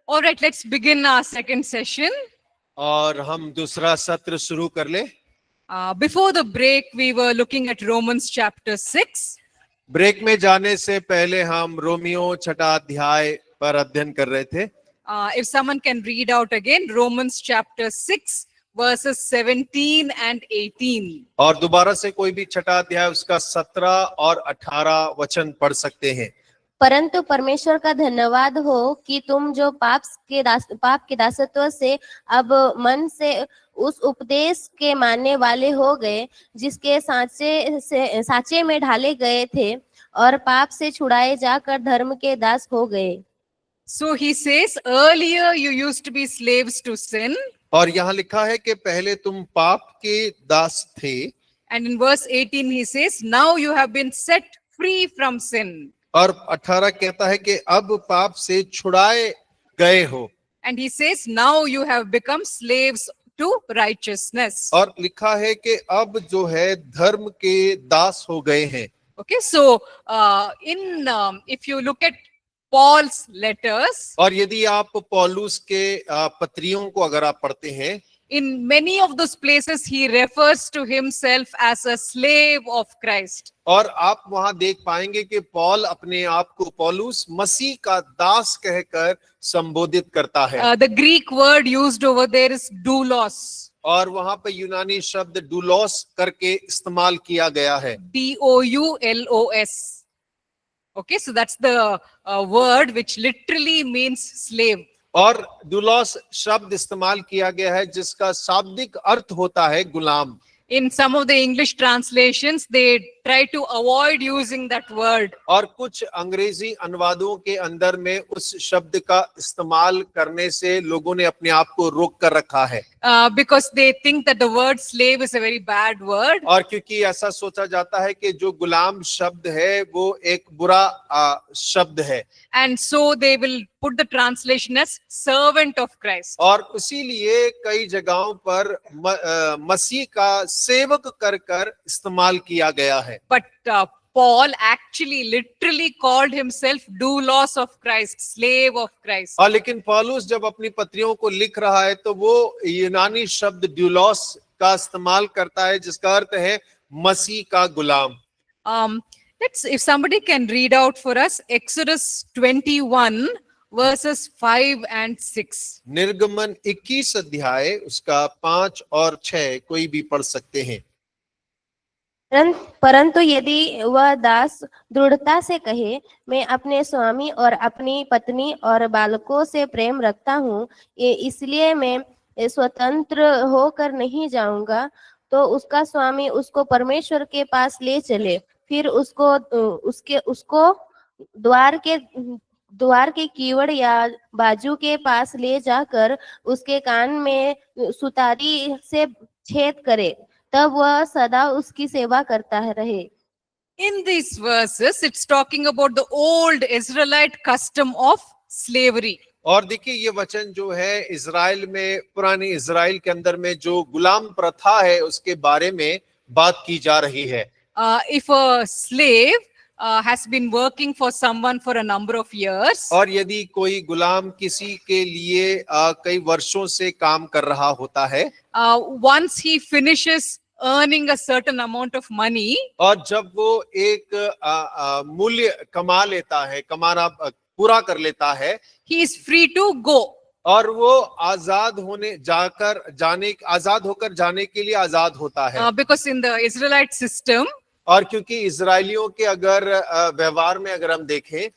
All right, let's begin our second session. और हम दूसरा सत्र शुरू कर ले। Before the break, we were looking at Romans chapter 6. Break में जाने से पहले हम रोमियो 6 अध्याय पर अध्ययन कर रहे थे। If someone can read out again, Romans chapter 6, verses 17 and 18. और दोबारा से कोई भी 6 अध्याय उसका 17 और 18 वचन पढ़ सकते हैं। परंतु परमेश्वर का धन्यवाद हो कि तुम जो पाप के दासत्व से अब मन से उस उपदेश के मानने वाले हो गए जिसके साँचे में ढाले गए थे और पाप से छुड़ाए जाकर धर्म के दास हो गए। So he says, earlier you used to be slaves to sin. और यहाँ लिखा है कि पहले तुम पाप के दास थे। And in verse 18 he says, now you have been set free from sin. और 18 कहता है कि अब पाप से छुड़ाए गए हो। And he says, now you have become slaves to righteousness. और लिखा है कि अब जो है धर्म के दास हो गए हैं। Okay, so if you look at Paul's letters, और यदि आप पौलुस के पत्रियों को अगर आप पढ़ते हैं, in many of those places he refers to himself as a slave of Christ. और आप वहां देख पाएंगे कि पौल अपने आप को पौलुस मसीह का दास कहकर संबोधित करता है। The Greek word used over there is doulos. और वहां पे यूनानी शब्द डूलोस करके इस्तेमाल किया गया है। doulos. Okay, so that's the word which literally means slave. और डूलोस शब्द इस्तेमाल किया गया है जिसका शाब्दिक अर्थ होता है गुलाम। In some of the English translations, they try to avoid using that word. और कुछ अंग्रेजी अनुवादों के अंदर में उस शब्द का इस्तेमाल करने से लोगों ने अपने आप को रोक कर रखा है। Because they think that the word slave is a very bad word. और क्योंकि ऐसा सोचा जाता है कि जो गुलाम शब्द है वो एक बुरा शब्द है। And so they will put the translation as servant of Christ. और इसीलिए कई जगहों पर मसीह का सेवक कर कर इस्तेमाल किया गया है। But Paul actually literally called himself doulos of Christ, slave of Christ. और लेकिन पौलुस जब अपनी पत्रियों को लिख रहा है तो वो यूनानी शब्द ड्यूलोस का इस्तेमाल करता है जिसका अर्थ है मसीह का गुलाम। If somebody can read out for us Exodus 21 verses 5 and 6. निर्गमन 21 अध्याय उसका 5 और 6 कोई भी पढ़ सकते हैं। परंतु यदि वह दास दृढ़ता से कहे, मैं अपने स्वामी और अपनी पत्नी और बालकों से प्रेम रखता हूँ, इसलिए मैं स्वतंत्र होकर नहीं जाऊंगा, तो उसका स्वामी उसको परमेश्वर के पास ले चले, फिर उसको द्वार के कीवड़ या बाजू के पास ले जाकर उसके कान में सुतारी से छेद करे, तब वह सदा उसकी सेवा करता रहे। In these verses, it's talking about the old Israelite custom of slavery. और देखिए ये वचन जो है इजराइल में, पुराने इजराइल के अंदर में जो गुलाम प्रथा है उसके बारे में बात की जा रही है। If a slave has been working for someone for a number of years, और यदि कोई गुलाम किसी के लिए कई वर्षों से काम कर रहा होता है, once he finishes earning a certain amount of money, और जब वो एक मूल्य कमा लेता है, कमाना पूरा कर लेता है, he is free to go. और वो आजाद होकर जाने के लिए आजाद होता है। Because in the Israelite system, और क्योंकि इजरायलियों के अगर व्यवहार में अगर हम देखें,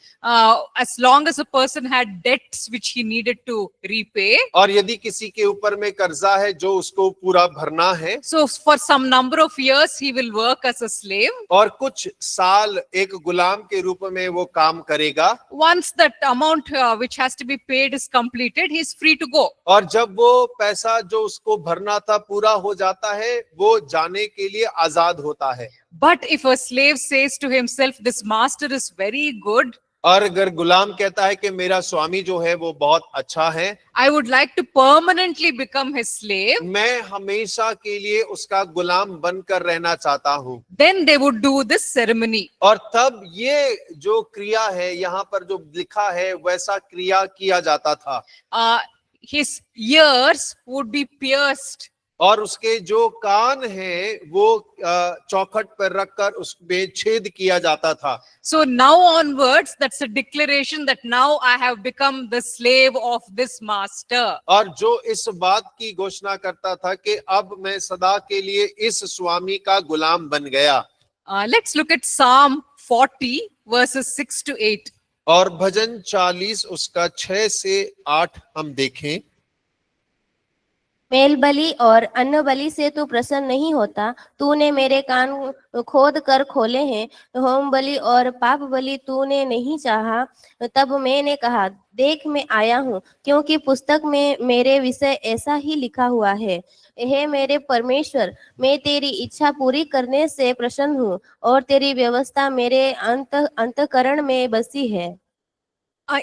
as long as a person had debts which he needed to repay, और यदि किसी के ऊपर में कर्जा है जो उसको पूरा भरना है, so for some number of years he will work as a slave. और कुछ साल एक गुलाम के रूप में वो काम करेगा। Once that amount which has to be paid is completed, he is free to go. और जब वो पैसा जो उसको भरना था पूरा हो जाता है, वो जाने के लिए आजाद होता है। But if a slave says to himself, this master is very good, और अगर गुलाम कहता है कि मेरा स्वामी जो है वो बहुत अच्छा है, I would like to permanently become his slave, मैं हमेशा के लिए उसका गुलाम बनकर रहना चाहता हूँ, then they would do this ceremony. और तब ये जो क्रिया है यहाँ पर जो लिखा है वैसा क्रिया किया जाता था। His ears would be pierced. और उसके जो कान हैं वो चौखट पर रखकर उसमें छेद किया जाता था। So now onwards, that's a declaration that now I have become the slave of this master. और जो इस बात की घोषणा करता था कि अब मैं सदा के लिए इस स्वामी का गुलाम बन गया। Let's look at Psalm 40 verses 6 to 8. और भजन 40 उसका 6 से 8 हम देखें। मेल बलि और अन्न बलि से तू प्रसन्न नहीं होता, तूने मेरे कान खोद कर खोले हैं। होम बलि और पाप बलि तूने नहीं चाहा। तब मैंने कहा, देख मैं आया हूँ, क्योंकि पुस्तक में मेरे विषय ऐसा ही लिखा हुआ है। हे मेरे परमेश्वर, मैं तेरी इच्छा पूरी करने से प्रसन्न हूँ, और तेरी व्यवस्था मेरे अंतःकरण में बसी है।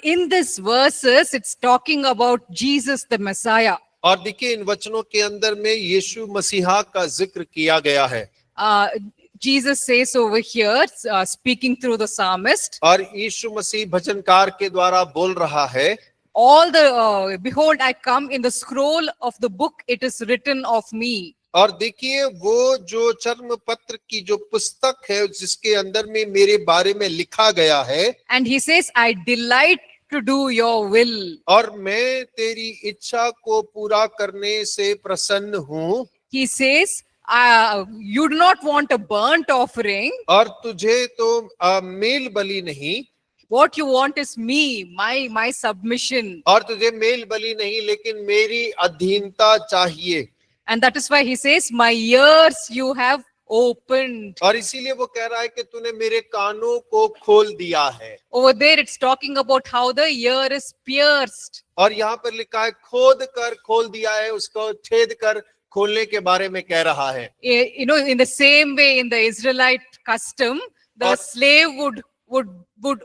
In this verses, it's talking about Jesus the Messiah. और देखिए इन वचनों के अंदर में यीशु मसीहा का जिक्र किया गया है। Jesus says over here, speaking through the psalmist, और यीशु मसीह भजनकार के द्वारा बोल रहा है, all the behold, I come in the scroll of the book, it is written of me. और देखिए वो जो चर्म पत्र की जो पुस्तक है जिसके अंदर में मेरे बारे में लिखा गया है। And he says, I delight to do your will. और मैं तेरी इच्छा को पूरा करने से प्रसन्न हूँ। He says, you do not want a burnt offering. और तुझे तो मेल बलि नहीं, What you want is me, my submission. और तुझे मेल बलि नहीं लेकिन मेरी अधीनता चाहिए। And that is why he says, my ears you have opened. और इसीलिए वो कह रहा है कि तूने मेरे कानों को खोल दिया है। Over there it's talking about how the ear is pierced. और यहाँ पर लिखा है खोद कर खोल दिया है, उसको छेद कर खोलने के बारे में कह रहा है। You know, in the same way in the Israelite custom, the slave would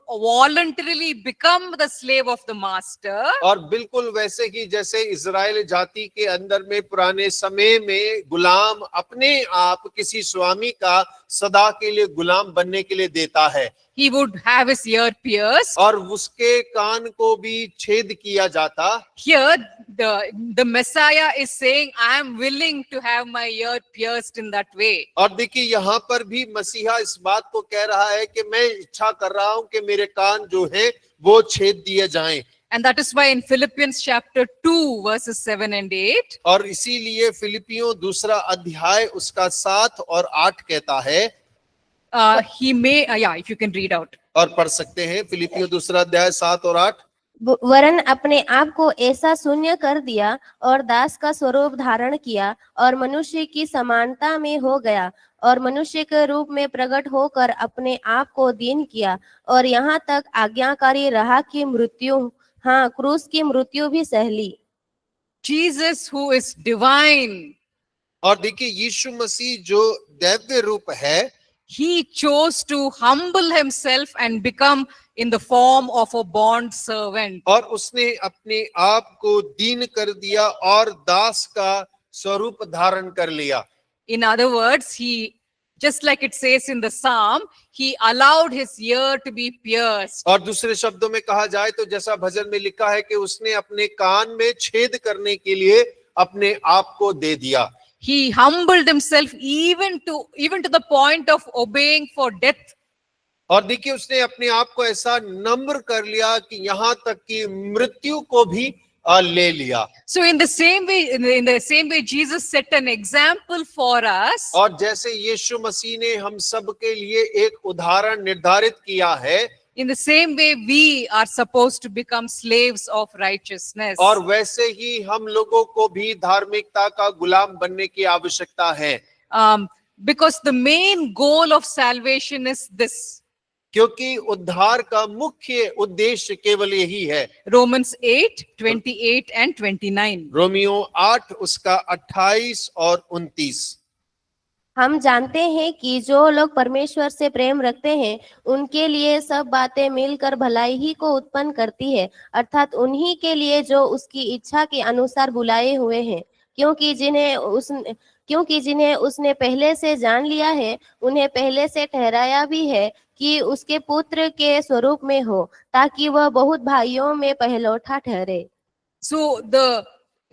voluntarily become the slave of the master. और बिल्कुल वैसे ही जैसे इजराइल जाति के अंदर में पुराने समय में गुलाम अपने आप किसी स्वामी का सदा के लिए गुलाम बनने के लिए देता है। He would have his ear pierced. और उसके कान को भी छेद किया जाता। Here the Messiah is saying, I am willing to have my ear pierced in that way. और देखिए यहाँ पर भी मसीहा इस बात को कह रहा है कि मैं इच्छा कर रहा हूं कि मेरे कान जो है वो छेद दिए जाएं। And that is why in Philippians chapter 2 verses 7 and 8. और इसीलिए फिलिपियों 2 अध्याय उसका 7 और 8 कहता है। He may, if you can read out. और पढ़ सकते हैं फिलिपियों 2 अध्याय 7 और 8। वरन अपने आप को ऐसा शून्य कर दिया और दास का स्वरूप धारण किया, और मनुष्य की समानता में हो गया, और मनुष्य के रूप में प्रकट होकर अपने आप को दीन किया, और यहाँ तक आज्ञाकारी रहा कि मृत्यु, हाँ क्रूस की मृत्यु भी सह ली। Jesus who is divine. और देखिए यीशु मसीह जो दैव्य रूप है, He chose to humble himself and become in the form of a bond servant. और उसने अपने आप को दीन कर दिया और दास का स्वरूप धारण कर लिया। In other words, he, just like it says in the Psalm, he allowed his ear to be pierced. और दूसरे शब्दों में कहा जाए तो जैसा भजन में लिखा है कि उसने अपने कान में छेद करने के लिए अपने आप को दे दिया। He humbled himself even to the point of obeying for death. और देखिए उसने अपने आप को ऐसा नम्र कर लिया कि यहाँ तक कि मृत्यु को भी ले लिया। So in the same way, Jesus set an example for us. और जैसे यीशु मसीह ने हम सब के लिए एक उदाहरण निर्धारित किया है, In the same way, we are supposed to become slaves of righteousness. और वैसे ही हम लोगों को भी धार्मिकता का गुलाम बनने की आवश्यकता है। Because the main goal of salvation is this. क्योंकि उद्धार का मुख्य उद्देश्य केवल यही है। Romans 8:28 and 29. रोमियो 8 उसका 28 और 29। हम जानते हैं कि जो लोग परमेश्वर से प्रेम रखते हैं उनके लिए सब बातें मिलकर भलाई ही को उत्पन्न करती है, अर्थात उन्हीं के लिए जो उसकी इच्छा के अनुसार बुलाए हुए हैं, क्योंकि जिन्हें उसने पहले से जान लिया है उन्हें पहले से ठहराया भी है कि उसके पुत्र के स्वरूप में हो, ताकि वह बहुत भाइयों में पहलौठा ठहरे। So the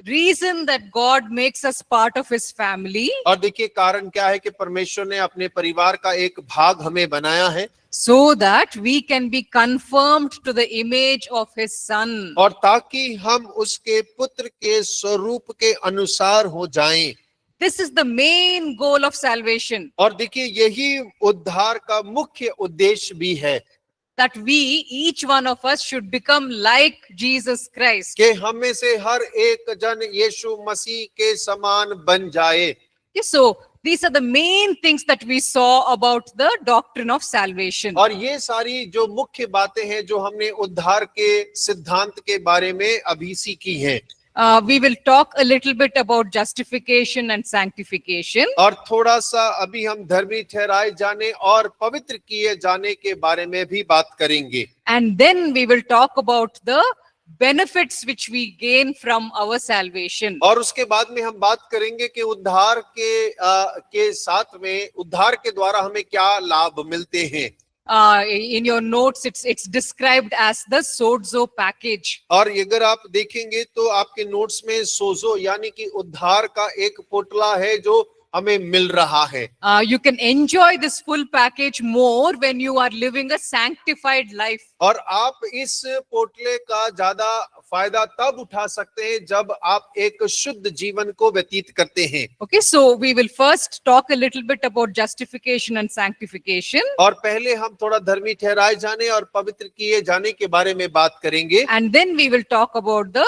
reason that God makes us part of his family, और देखिए कारण क्या है कि परमेश्वर ने अपने परिवार का एक भाग हमें बनाया है, so that we can be confirmed to the image of his son. और ताकि हम उसके पुत्र के स्वरूप के अनुसार हो जाएं। This is the main goal of salvation, और देखिए यही उद्धार का मुख्य उद्देश्य भी है that we, each one of us, should become like Jesus Christ. कि हम में से हर एक जन यीशु मसीह के समान बन जाए। Okay, so these are the main things that we saw about the doctrine of salvation. और ये सारी जो मुख्य बातें हैं जो हमने उद्धार के सिद्धांत के बारे में अभी सीखी हैं। We will talk a little bit about justification and sanctification. और थोड़ा सा अभी हम धर्मी ठहराए जाने और पवित्र किए जाने के बारे में भी बात करेंगे। And then we will talk about the benefits which we gain from our salvation. और उसके बाद में हम बात करेंगे कि उद्धार के साथ में उद्धार के द्वारा हमें क्या लाभ मिलते हैं। In your notes, it's described as the sozo package. और अगर आप देखेंगे तो आपके नोट्स में सोजो यानी कि उद्धार का एक पोटला है जो हमें मिल रहा है। You can enjoy this full package more when you are living a sanctified life. और आप इस पोटले का ज्यादा फायदा तब उठा सकते हैं जब आप एक शुद्ध जीवन को व्यतीत करते हैं। Okay, so we will first talk a little bit about justification and sanctification. और पहले हम थोड़ा धर्मी ठहराए जाने और पवित्र किए जाने के बारे में बात करेंगे। And then we will talk about the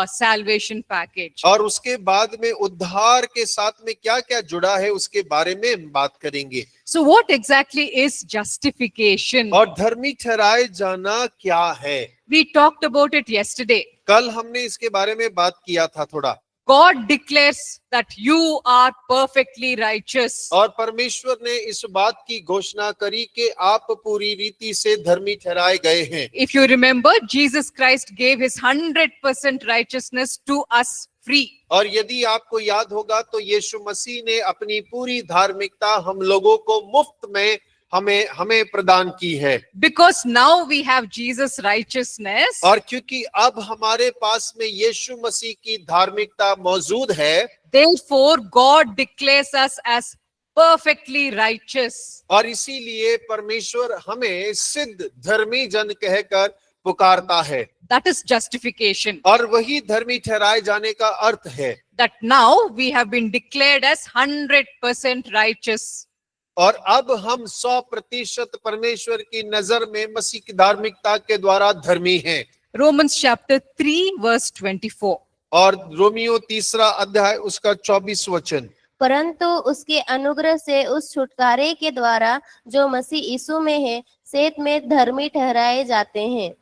salvation package. और उसके बाद में उद्धार के साथ में क्या क्या जुड़ा है उसके बारे में हम बात करेंगे। So what exactly is justification? और धर्मी ठहराए जाना क्या है? We talked about it yesterday. कल हमने इसके बारे में बात किया था थोड़ा। God declares that you are perfectly righteous. और परमेश्वर ने इस बात की घोषणा करी कि आप पूरी रीति से धर्मी ठहराए गए हैं। If you remember, Jesus Christ gave his 100% righteousness to us free. और यदि आपको याद होगा तो यीशु मसीह ने अपनी पूरी धार्मिकता हम लोगों को मुफ्त में हमें प्रदान की है। Because now we have Jesus' righteousness. और क्योंकि अब हमारे पास में यीशु मसीह की धार्मिकता मौजूद है, Therefore, God declares us as perfectly righteous. और इसीलिए परमेश्वर हमें सिद्ध धर्मी जन कहकर पुकारता है। That is justification. और वही धर्मी ठहराए जाने का अर्थ है। That now we have been declared as 100% righteous. और अब हम 100% परमेश्वर की नजर में मसीह की धार्मिकता के द्वारा धर्मी हैं। Romans chapter 3 verse 24. और रोमियो 3 अध्याय उसका 24 वचन। परंतु उसके अनुग्रह से उस छुटकारे के द्वारा जो मसीह यीशु में है सेत में धर्मी ठहराए जाते हैं।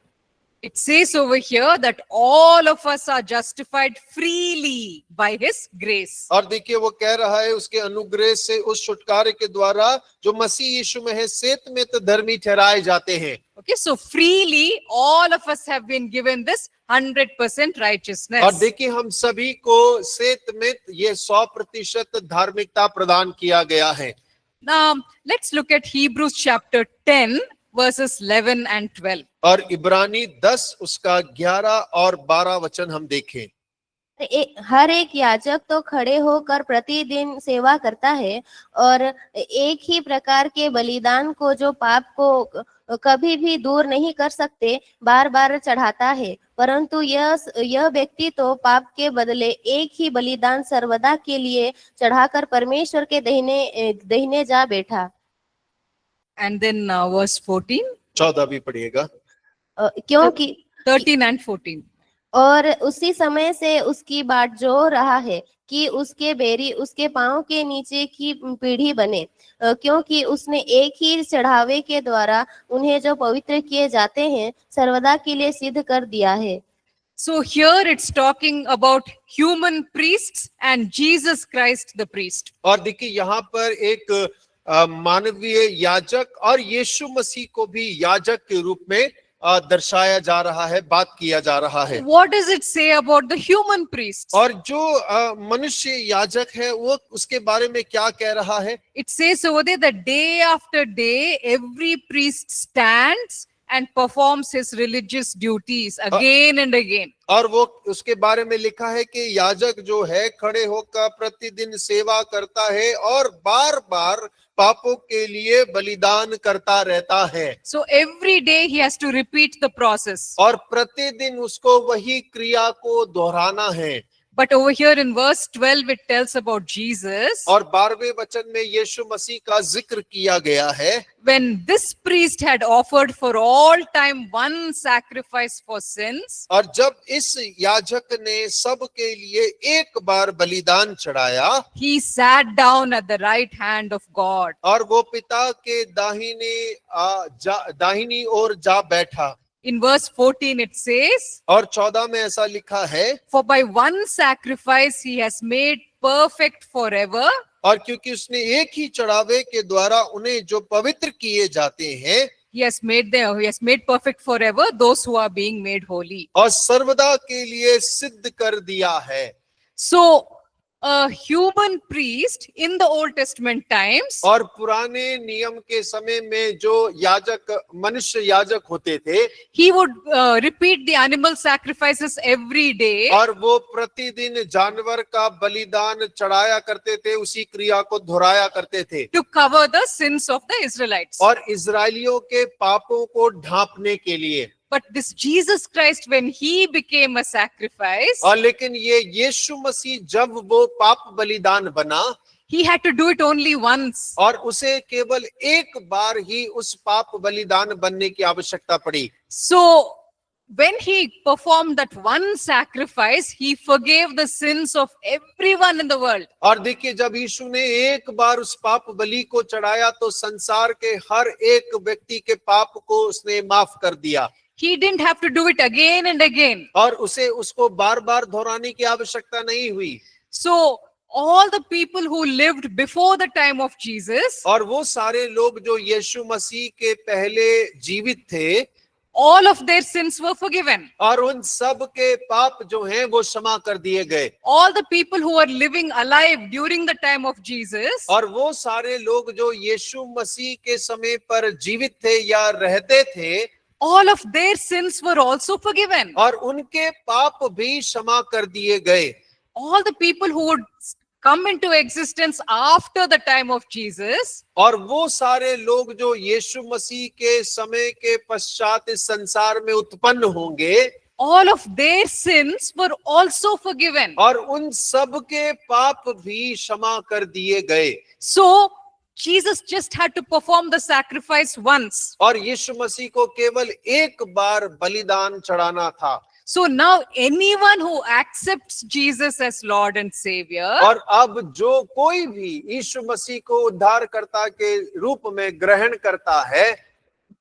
It says over here that all of us are justified freely by his grace. और देखिए वो कह रहा है उसके अनुग्रह से उस छुटकारे के द्वारा जो मसीह यीशु में है सेत में तो धर्मी ठहराए जाते हैं। Okay, so freely all of us have been given this 100% righteousness. और देखिए हम सभी को सेत में ये 100% धार्मिकता प्रदान किया गया है। Now let's look at Hebrews chapter 10 verses 11 and 12. और इब्रानी 10 उसका 11 और 12 वचन हम देखें। हर एक याजक तो खड़े होकर प्रतिदिन सेवा करता है और एक ही प्रकार के बलिदान को जो पाप को कभी भी दूर नहीं कर सकते बार बार चढ़ाता है, परंतु यह व्यक्ति तो पाप के बदले एक ही बलिदान सर्वदा के लिए चढ़ाकर परमेश्वर के दाहिने जा बैठा। And then verse 14. 14 भी पढ़िएगा। क्योंकि 13 and 14. और उसी समय से उसकी बाट जो रहा है कि उसके बेरी उसके पांव के नीचे की पीढ़ी बने, क्योंकि उसने एक ही चढ़ावे के द्वारा उन्हें जो पवित्र किए जाते हैं सर्वदा के लिए सिद्ध कर दिया है। So here it's talking about human priests and Jesus Christ the priest. और देखिए यहाँ पर एक मानवीय याजक और यीशु मसीह को भी याजक के रूप में दर्शाया जा रहा है, बात किया जा रहा है। What does it say about the human priests? और जो मनुष्य याजक है वो उसके बारे में क्या कह रहा है? It says over there that day after day, every priest stands and performs his religious duties again and again. और वो उसके बारे में लिखा है कि याजक जो है खड़े होकर प्रतिदिन सेवा करता है और बार बार पापों के लिए बलिदान करता रहता है। So every day he has to repeat the process. और प्रतिदिन उसको वही क्रिया को दोहराना है। But over here in verse 12, it tells about Jesus. और 12वें वचन में यीशु मसीह का जिक्र किया गया है। When this priest had offered for all time one sacrifice for sins, और जब इस याजक ने सब के लिए एक बार बलिदान चढ़ाया, he sat down at the right hand of God. और वो पिता के दाहिनी ओर जा बैठा। In verse 14 it says, और 14 में ऐसा लिखा है, for by one sacrifice he has made perfect forever और क्योंकि उसने एक ही चढ़ावे के द्वारा उन्हें जो पवित्र किए जाते हैं, he has made perfect forever those who are being made holy. और सर्वदा के लिए सिद्ध कर दिया है। So a human priest in the Old Testament times, और पुराने नियम के समय में जो याजक मनुष्य याजक होते थे, he would repeat the animal sacrifices every day और वो प्रतिदिन जानवर का बलिदान चढ़ाया करते थे, उसी क्रिया को दोहराया करते थे to cover the sins of the Israelites. और इजरायलियों के पापों को ढांपने के लिए। But this Jesus Christ, when he became a sacrifice, और लेकिन ये यीशु मसीह जब वो पाप बलिदान बना, he had to do it only once. और उसे केवल एक बार ही उस पाप बलिदान बनने की आवश्यकता पड़ी। So when he performed that one sacrifice, he forgave the sins of everyone in the world. और देखिए जब यीशु ने एक बार उस पाप बलि को चढ़ाया तो संसार के हर एक व्यक्ति के पाप को उसने माफ कर दिया। He didn't have to do it again and again. और उसे उसको बार बार दोहराने की आवश्यकता नहीं हुई। So all the people who lived before the time of Jesus, और वो सारे लोग जो यीशु मसीह के पहले जीवित थे, all of their sins were forgiven. और उन सब के पाप जो हैं वो क्षमा कर दिए गए। All the people who were living alive during the time of Jesus, और वो सारे लोग जो यीशु मसीह के समय पर जीवित थे या रहते थे, all of their sins were also forgiven. और उनके पाप भी क्षमा कर दिए गए। All the people who would come into existence after the time of Jesus, और वो सारे लोग जो यीशु मसीह के समय के पश्चात इस संसार में उत्पन्न होंगे, all of their sins were also forgiven. और उन सब के पाप भी क्षमा कर दिए गए। So Jesus just had to perform the sacrifice once. और यीशु मसीह को केवल एक बार बलिदान चढ़ाना था। So now anyone who accepts Jesus as Lord and Savior, और अब जो कोई भी यीशु मसीह को उद्धारकर्ता के रूप में ग्रहण करता है,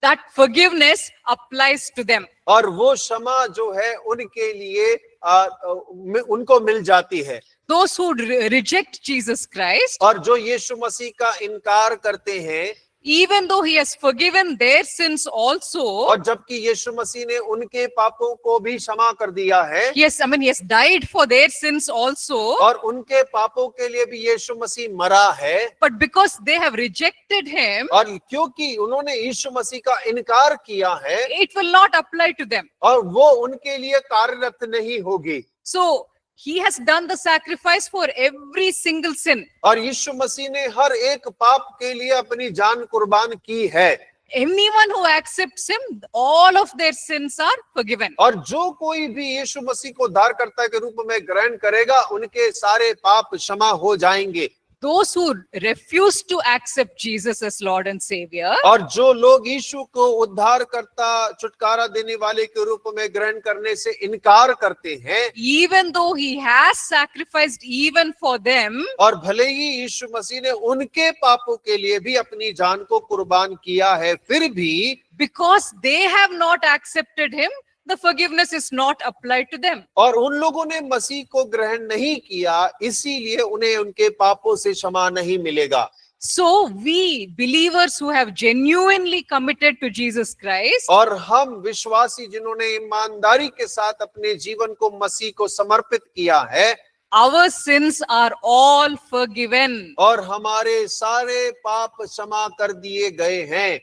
that forgiveness applies to them. और वो क्षमा जो है उनके लिए उनको मिल जाती है। Those who reject Jesus Christ, और जो यीशु मसीह का इनकार करते हैं, even though he has forgiven their sins also, और जबकि यीशु मसीह ने उनके पापों को भी क्षमा कर दिया है, he has died for their sins also, और उनके पापों के लिए भी यीशु मसीह मरा है, but because they have rejected him, और क्योंकि उन्होंने यीशु मसीह का इनकार किया है, it will not apply to them. और वो उनके लिए कार्यरत नहीं होगी। So he has done the sacrifice for every single sin. और यीशु मसीह ने हर एक पाप के लिए अपनी जान कुर्बान की है। Anyone who accepts him, all of their sins are forgiven. और जो कोई भी यीशु मसीह को उद्धारकर्ता के रूप में ग्रहण करेगा, उनके सारे पाप क्षमा हो जाएंगे। Those who refuse to accept Jesus as Lord and Savior, और जो लोग यीशु को उद्धारकर्ता छुटकारा देने वाले के रूप में ग्रहण करने से इनकार करते हैं, even though he has sacrificed even for them, और भले ही यीशु मसीह ने उनके पापों के लिए भी अपनी जान को कुर्बान किया है, फिर भी because they have not accepted him, the forgiveness is not applied to them. और उन लोगों ने मसीह को ग्रहण नहीं किया, इसीलिए उन्हें उनके पापों से क्षमा नहीं मिलेगा। So we believers who have genuinely committed to Jesus Christ, और हम विश्वासी जिन्होंने ईमानदारी के साथ अपने जीवन को मसीह को समर्पित किया है, our sins are all forgiven. और हमारे सारे पाप क्षमा कर दिए गए हैं।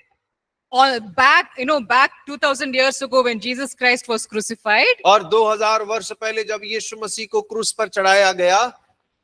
All back 2000 years ago when Jesus Christ was crucified, और 2000 वर्ष पहले जब यीशु मसीह को क्रूस पर चढ़ाया गया,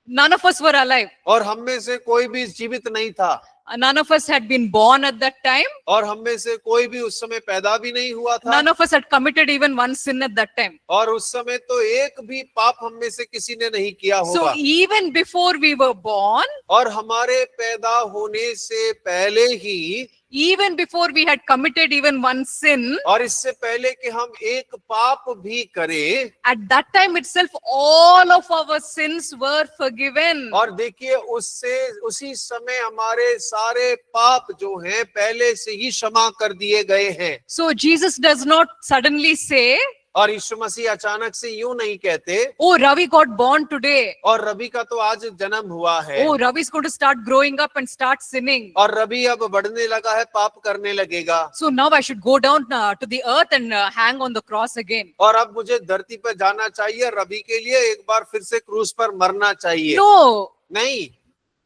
none of us were alive. और हम में से कोई भी जीवित नहीं था, None of us had been born at that time. और हम में से कोई भी उस समय पैदा भी नहीं हुआ था, None of us had committed even one sin at that time. और उस समय तो एक भी पाप हम में से किसी ने नहीं किया So होगा। even before we were born, और हमारे पैदा होने से पहले ही, even before we had committed even one sin, और इससे पहले कि हम एक पाप भी करें, at that time itself all of our sins were forgiven. और देखिए उसी समय हमारे सारे पाप जो हैं पहले से ही क्षमा कर दिए गए हैं। So Jesus does not suddenly say, और यीशु मसीह अचानक से यूं नहीं कहते, oh, Ravi got born today. और रवि का तो आज जन्म हुआ है, Oh, Ravi is going to start growing up and start sinning. और रवि अब बढ़ने लगा है, पाप करने लगेगा, So now I should go down to the earth and hang on the cross again. और अब मुझे धरती पर जाना चाहिए, रवि के लिए एक बार फिर से क्रूस पर मरना चाहिए। No, नहीं,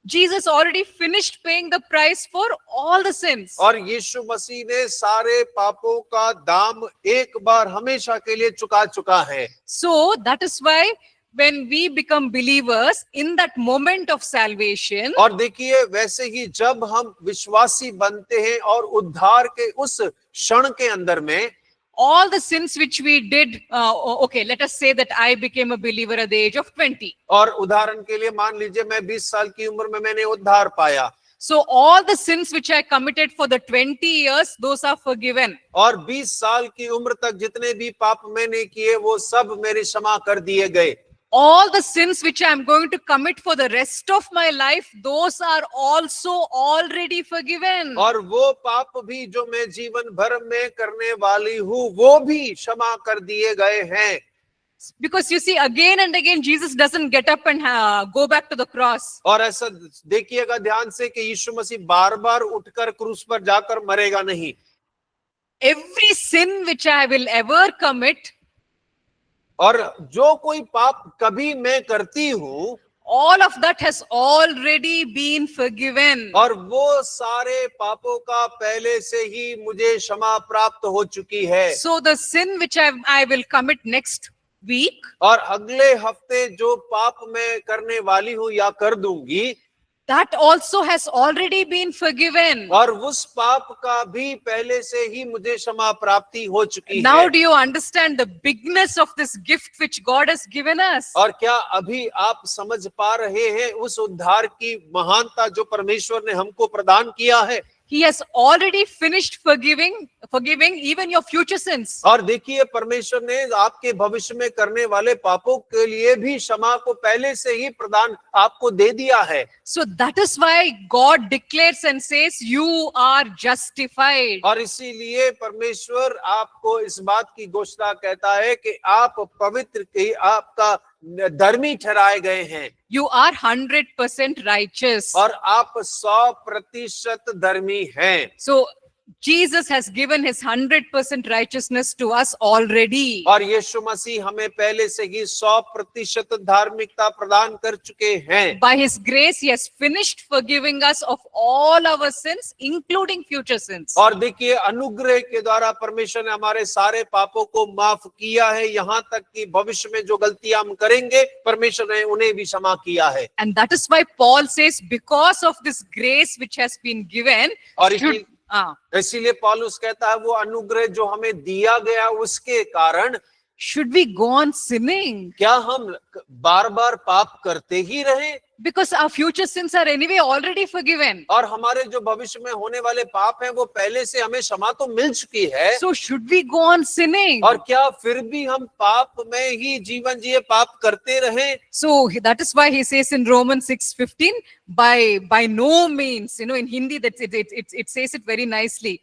Jesus already finished paying the price for all the sins. और यीशु मसीह ने सारे पापों का दाम एक बार हमेशा के लिए चुका चुका है। So that is why when we become believers in that moment of salvation, और देखिए वैसे ही जब हम विश्वासी बनते हैं और उद्धार के उस क्षण के अंदर में, all the sins which we did, okay, let us say that I became a believer at the age of 20. और उदाहरण के लिए मान लीजिए मैं 20 साल की उम्र में मैंने उद्धार पाया, So all the sins which I committed for the 20 years, those are forgiven. और 20 साल की उम्र तक जितने भी पाप मैंने किए वो सब मेरे क्षमा कर दिए गए। All the sins which I am going to commit for the rest of my life, those are also already forgiven. और वो पाप भी जो मैं जीवन भर में करने वाली हूँ वो भी क्षमा कर दिए गए हैं। Because you see, again and again, Jesus doesn't get up and go back to the cross. और ऐसा देखिएगा ध्यान से कि यीशु मसीह बार बार उठकर क्रूस पर जाकर मरेगा नहीं। Every sin which I will ever commit, और जो कोई पाप कभी मैं करती हूँ, all of that has already been forgiven. और वो सारे पापों का पहले से ही मुझे क्षमा प्राप्त हो चुकी है। So the sin which I will commit next week, और अगले हफ्ते जो पाप मैं करने वाली हूँ या कर दूंगी, that also has already been forgiven. और उस पाप का भी पहले से ही मुझे क्षमा प्राप्ति हो चुकी Now है। do you understand the bigness of this gift which God has given us? और क्या अभी आप समझ पा रहे हैं उस उद्धार की महानता जो परमेश्वर ने हमको प्रदान किया है? He has already finished forgiving even your future sins. और देखिए परमेश्वर ने आपके भविष्य में करने वाले पापों के लिए भी क्षमा को पहले से ही प्रदान आपको दे दिया है। So that is why God declares and says, you are justified. और इसीलिए परमेश्वर आपको इस बात की घोषणा कहता है कि आप पवित्र की, आपका धर्मी ठहराए गए हैं। You are 100% righteous. और आप 100% धर्मी हैं। So Jesus has given his 100% righteousness to us already. और यीशु मसीह हमें पहले से ही 100% धार्मिकता प्रदान कर चुके हैं। By his grace, he has finished forgiving us of all our sins, including future sins. और देखिए अनुग्रह के द्वारा परमेश्वर ने हमारे सारे पापों को माफ किया है, यहाँ तक कि भविष्य में जो गलतियां हम करेंगे परमेश्वर ने उन्हें भी क्षमा किया है। And that is why Paul says, because of this grace which has been given, और इसीलिए पौलुस कहता है वो अनुग्रह जो हमें दिया गया उसके कारण should we go on sinning? क्या हम बार बार पाप करते ही रहें? Because our future sins are anyway already forgiven. और हमारे जो भविष्य में होने वाले पाप हैं वो पहले से हमें क्षमा तो मिल चुकी है। So should we go on sinning? और क्या फिर भी हम पाप में ही जीवन जिए, पाप करते रहें? So that is why he says in Romans 6:15, by no means, in Hindi that it says it very nicely.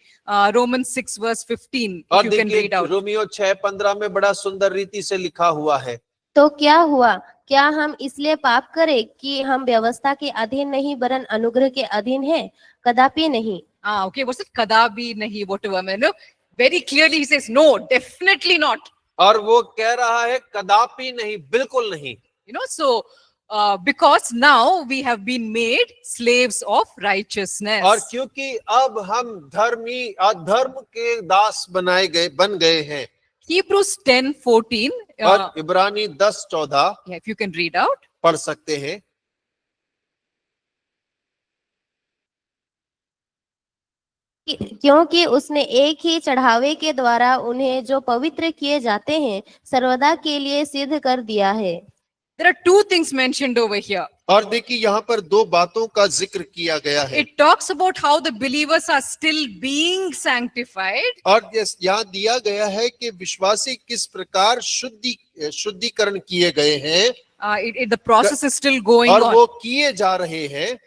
Romans 6 verse 15, if और you can देखिए read out. रोमियो 6:15 में बड़ा सुंदर रीति से लिखा हुआ है। तो क्या हुआ? क्या हम इसलिए पाप करें कि हम व्यवस्था के अधीन नहीं वरन अनुग्रह के अधीन हैं? कदापि नहीं। Okay, what's it? Kadabi nahi, whatever. Very clearly he says, no, definitely not. और वो कह रहा है कदापि नहीं, बिल्कुल नहीं। So because now we have been made slaves of righteousness. और क्योंकि अब हम अधर्म के दास बन गए हैं। Hebrews 10:14. और इब्रानी 10:14 If you can read out. पढ़ सकते हैं। क्योंकि उसने एक ही चढ़ावे के द्वारा उन्हें जो पवित्र किए जाते हैं सर्वदा के लिए सिद्ध कर दिया है। There are two things mentioned over here. और देखिए यहाँ पर दो बातों का जिक्र किया गया है। It talks about how the believers are still being sanctified. और यहाँ दिया गया है कि विश्वासी किस प्रकार शुद्धिकरण किए गए हैं। The process is still going और on. वो किए जा रहे हैं।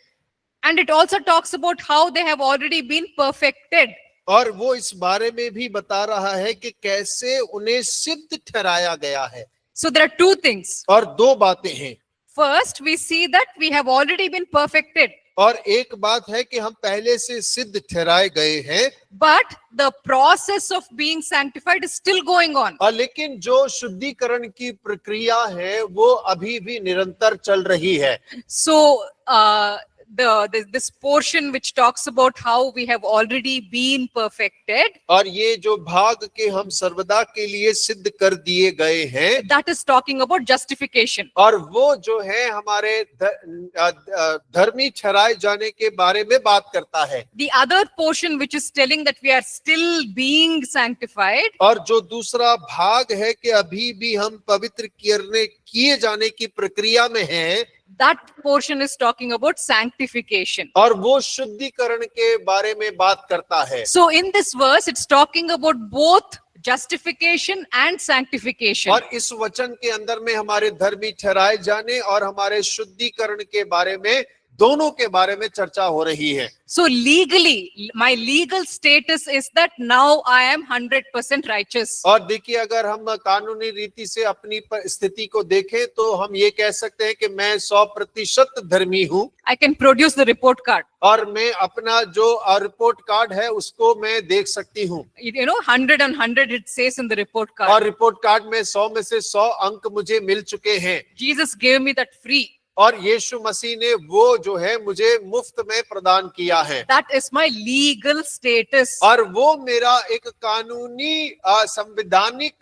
And it also talks about how they have already been perfected. और वो इस बारे में भी बता रहा है कि कैसे उन्हें सिद्ध ठहराया गया है। So there are two things. और दो बातें हैं। First, we see that we have already been perfected. और एक बात है कि हम पहले से सिद्ध ठहराए गए हैं। But the process of being sanctified is still going on. और लेकिन जो शुद्धिकरण की प्रक्रिया है वो अभी भी निरंतर चल रही है। So this portion which talks about how we have already been perfected, और ये जो भाग के हम सर्वदा के लिए सिद्ध कर दिए गए हैं, that is talking about justification. और वो जो है हमारे धर्मी ठहराए जाने के बारे में बात करता है। The other portion which is telling that we are still being sanctified, और जो दूसरा भाग है कि अभी भी हम पवित्र किए जाने की प्रक्रिया में हैं, that portion is talking about sanctification. और वो शुद्धिकरण के बारे में बात करता है। So in this verse, it's talking about both justification and sanctification. और इस वचन के अंदर में हमारे धर्मी ठहराए जाने और हमारे शुद्धिकरण के बारे में, दोनों के बारे में चर्चा हो रही है। So legally, my legal status is that now I am 100% righteous. और देखिए अगर हम कानूनी रीति से अपनी स्थिति को देखें तो हम ये कह सकते हैं कि मैं 100% धर्मी हूँ। I can produce the report card. और मैं अपना जो रिपोर्ट कार्ड है उसको मैं देख सकती हूँ। 100 on 100 it says in the report और card. रिपोर्ट कार्ड में 100 में से 100 अंक मुझे मिल चुके हैं। Jesus gave me that free. और यीशु मसीह ने वो जो है मुझे मुफ्त में प्रदान किया है। That is my legal status. और वो मेरा एक कानूनी संवैधानिक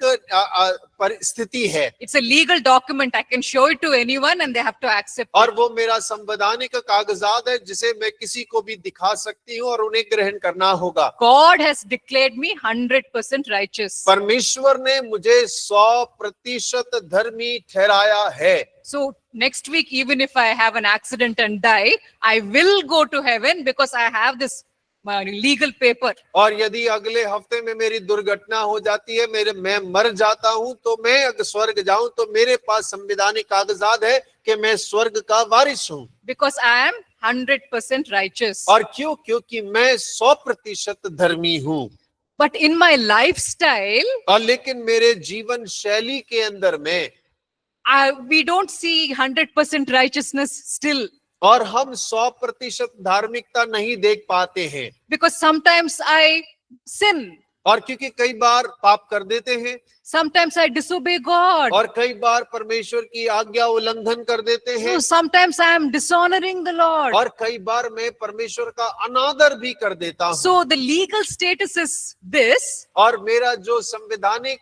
परिस्थिति है। It's a legal document. I can show it to anyone and they have to accept और it. वो मेरा संवैधानिक कागजात है जिसे मैं किसी को भी दिखा सकती हूँ और उन्हें ग्रहण करना होगा। God has declared me 100% righteous. परमेश्वर ने मुझे 100% धर्मी ठहराया है। So next week, even if I have an accident and die, I will go to heaven because I have this legal paper. और यदि अगले हफ्ते में मेरी दुर्घटना हो जाती है, मैं मर जाता हूं, तो मैं अगर स्वर्ग जाऊं तो मेरे पास संवैधानिक कागजात है कि मैं स्वर्ग का वारिस हूं। Because I am 100% righteous. और क्यों? क्योंकि मैं 100% धर्मी हूं। But in my lifestyle, और लेकिन मेरे जीवन शैली के अंदर में we don't see 100% righteousness still. और हम 100% धार्मिकता नहीं देख पाते हैं। Because sometimes I sin. और क्योंकि कई बार पाप कर देते हैं, Sometimes I disobey God. और कई बार परमेश्वर की आज्ञा उल्लंघन कर देते हैं, So sometimes I am dishonoring the Lord. और कई बार मैं परमेश्वर का अनादर भी कर देता हूँ। So the legal status is this, और मेरा जो संवैधानिक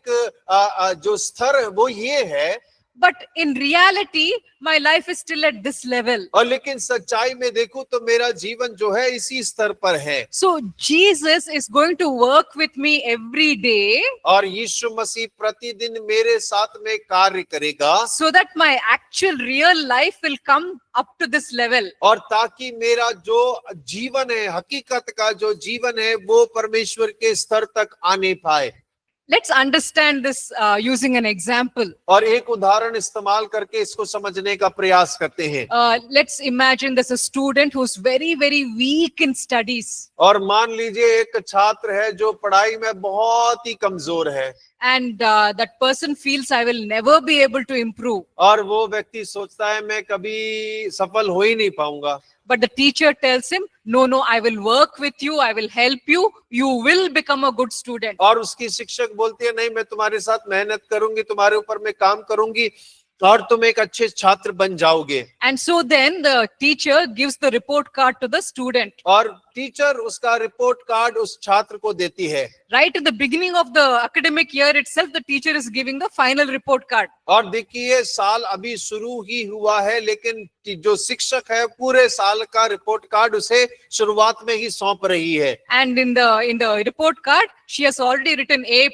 जो स्तर है वो ये है but in reality, my life is still at this level. और लेकिन सच्चाई में देखूं तो मेरा जीवन जो है इसी स्तर पर है। So Jesus is going to work with me every day और यीशु मसीह प्रतिदिन मेरे साथ में कार्य करेगा, so that my actual real life will come up to this level. और ताकि मेरा जो जीवन है, हकीकत का जो जीवन है, वो परमेश्वर के स्तर तक आने पाए। Let's understand this using an example. और एक उदाहरण इस्तेमाल करके इसको समझने का प्रयास करते हैं। Let's imagine there's a student who's very, very weak in studies. और मान लीजिए एक छात्र है जो पढ़ाई में बहुत ही कमजोर है, And that person feels I will never be able to improve. और वो व्यक्ति सोचता है मैं कभी सफल हो ही नहीं पाऊंगा। But the teacher tells him, no, I will work with you, I will help you, you will become a good student. और उसकी शिक्षक बोलती है नहीं, मैं तुम्हारे साथ मेहनत करूंगी, तुम्हारे ऊपर मैं काम करूंगी और तुम एक अच्छे छात्र बन जाओगे। And so then the teacher gives the report card to the student. और टीचर उसका रिपोर्ट कार्ड उस छात्र को देती है। Right at the beginning of the academic year itself, the teacher is giving the final report card. और देखिए साल अभी शुरू ही हुआ है, लेकिन जो शिक्षक है पूरे साल का रिपोर्ट कार्ड उसे शुरुआत में ही सौंप रही है। And in the report card, she has already written A+.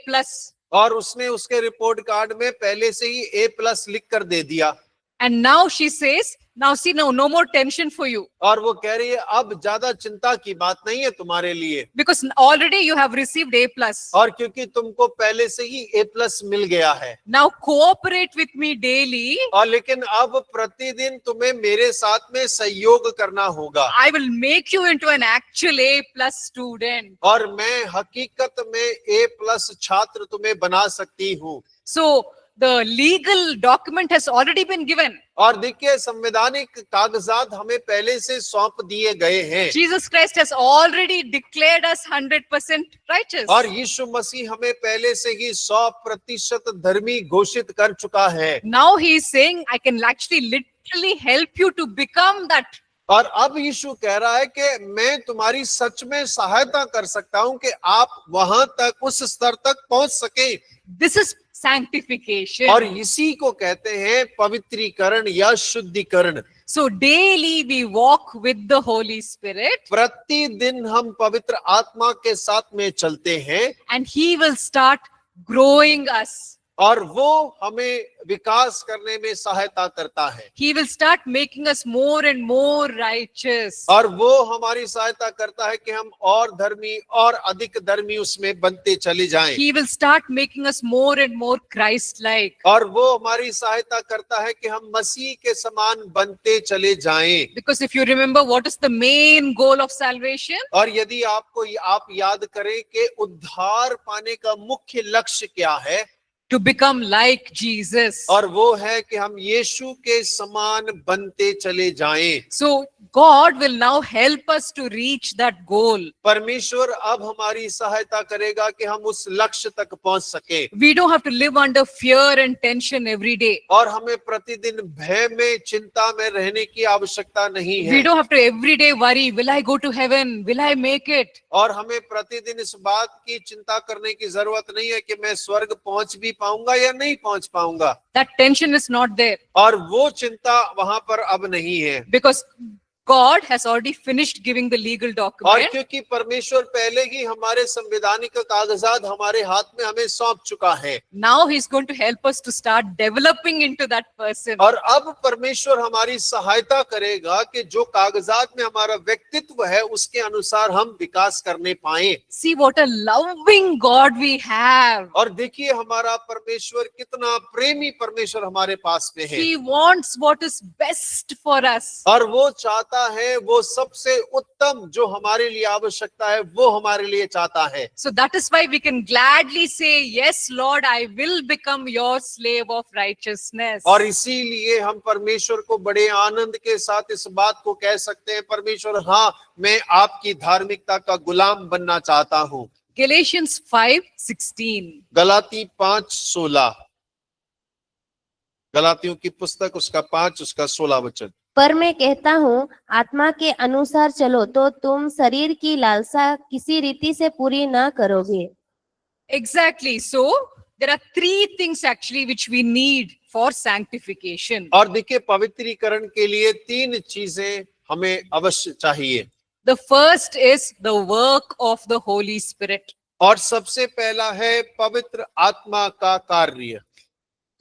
और उसने उसके रिपोर्ट कार्ड में पहले से ही A+ लिख कर दे दिया। And now she says, now see, no more tension for you. और वो कह रही है अब ज्यादा चिंता की बात नहीं है तुम्हारे लिए, Because already you have received A+. और क्योंकि तुमको पहले से ही A+ मिल गया है। Now cooperate with me daily. और लेकिन अब प्रतिदिन तुम्हें मेरे साथ में सहयोग करना होगा, I will make you into an actual A+ student. और मैं हकीकत में A+ छात्र तुम्हें बना सकती हूँ। So the legal document has already been given. और देखिए संवैधानिक कागजात हमें पहले से सौंप दिए गए हैं, Jesus Christ has already declared us 100% righteous. और यीशु मसीह हमें पहले से ही 100% धर्मी घोषित कर चुका है। Now he is saying, I can actually literally help you to become that. और अब यीशु कह रहा है कि मैं तुम्हारी सच में सहायता कर सकता हूं कि आप वहां तक, उस स्तर तक पहुंच सके। This is sanctification. और इसी को कहते हैं पवित्रीकरण या शुद्धिकरण। So daily we walk with the Holy Spirit प्रतिदिन हम पवित्र आत्मा के साथ में चलते हैं, and he will start growing us. और वो हमें विकास करने में सहायता करता है। He will start making us more and more righteous. और वो हमारी सहायता करता है कि हम और धर्मी और अधिक धर्मी उसमें बनते चले जाएं। He will start making us more and more Christ-like. और वो हमारी सहायता करता है कि हम मसीह के समान बनते चले जाएं। Because if you remember, what is the main goal of salvation? और यदि आप याद करें कि उद्धार पाने का मुख्य लक्ष्य क्या है, To become like Jesus. और वो है कि हम यीशु के समान बनते चले जाएं। So God will now help us to reach that goal. परमेश्वर अब हमारी सहायता करेगा कि हम उस लक्ष्य तक पहुंच सके। We don't have to live under fear and tension every day. और हमें प्रतिदिन भय में, चिंता में रहने की आवश्यकता नहीं We है। don't have to every day worry, will I go to heaven? Will I make it? और हमें प्रतिदिन इस बात की चिंता करने की जरूरत नहीं है कि मैं स्वर्ग पहुंच भी पाऊंगा या नहीं पहुंच पाऊंगा। That tension is not there. और वो चिंता वहां पर अब नहीं है, Because God has already finished giving the legal और document. क्योंकि परमेश्वर पहले ही हमारे संवैधानिक कागजात हमारे हाथ में हमें सौंप चुका है। Now He's going to help us to start developing into that person. और अब परमेश्वर हमारी सहायता करेगा कि जो कागजात में हमारा व्यक्तित्व है उसके अनुसार हम विकास करने पाए। See what a loving God we have. और देखिए हमारा परमेश्वर कितना प्रेमी परमेश्वर हमारे पास में है, He wants what is best for us. और वो चाहता है वो सबसे उत्तम जो हमारे लिए आवश्यकता है वो हमारे लिए चाहता है। So that is why we can gladly say, yes, Lord, I will become your slave of righteousness. और इसीलिए हम परमेश्वर को बड़े आनंद के साथ इस बात को कह सकते हैं, परमेश्वर हाँ, मैं आपकी धार्मिकता का गुलाम बनना चाहता हूँ। Galatians 5:16. गलाती 5:16, गलातियों की पुस्तक उसका 5 उसका 16 वचन। पर मैं कहता हूँ आत्मा के अनुसार चलो तो तुम शरीर की लालसा किसी रीति से पूरी ना करोगे। Exactly. So there are three things actually which we need for sanctification. और देखिए पवित्रीकरण के लिए 3 चीजें हमें अवश्य चाहिए। The first is the work of the Holy Spirit. और सबसे पहला है पवित्र आत्मा का कार्य।